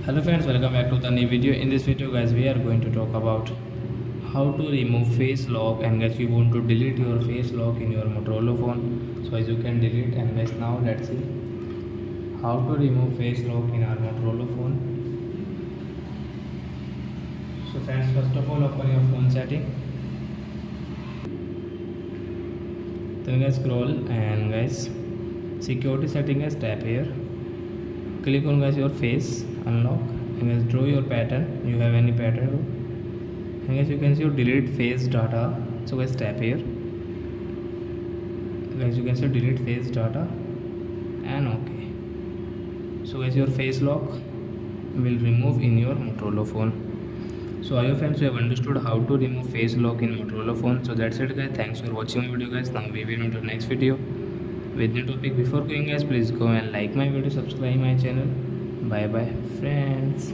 Hello friends, welcome back to the new video. In this video guys, we are going to talk about how to remove face lock. And guys, we want to delete your face lock in your Motorola phone. So as you can delete, and guys, now let's see how to remove face lock in our Motorola phone. So friends, first of all, open your phone setting. Then guys, scroll and guys, security setting, guys, tap here. Click on guys your face unlock and guys draw your pattern. You have any pattern, and guys you can see your delete face data. So guys tap here. Guys you can see delete face data and okay. So guys your face lock will remove in your Motorola phone. So I hope friends you have understood how to remove face lock in Motorola phone. So that's it guys. Thanks for watching my video guys. Now we will meet in the next video with new topic. Before going guys, please go and like my video, subscribe my channel. Bye bye friends.